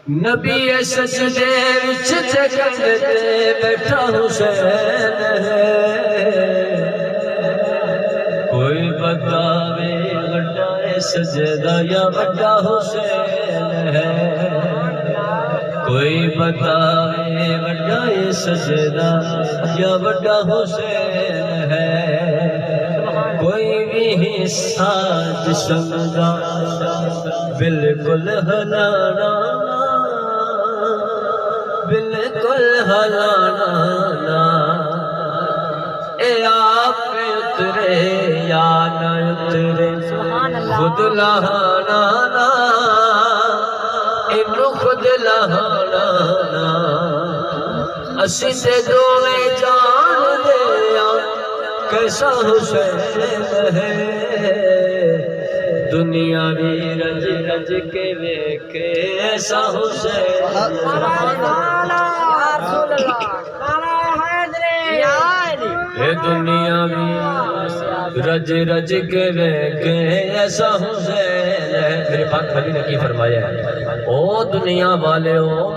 نبی سجدے وچ جگندے بیٹھا حسین ہے، کوئی بتاوے وڈا اے سجدہ یا وڈا حسین ہے، کوئی بتاوے وڈا اے سجدہ یا وڈا حسین ہے، کوئی بھی حصہ جسم دا بالکل ہلانا، بالکل ہلانا نا، اے آپ پہ اترے یا نہ اترے خود لہانا نا، انو خود لہانا نا، اسی تے دوئے جان دیا کیسا حسین ہے، دنیا بھی رج رج کے ویکھے ایسا حسین ہے، دنیا بھی رج رج کے ویکھے ایسا حسین ہے۔ میرے پاک نبی نے کی فرمایا ہے، او دنیا والے ہو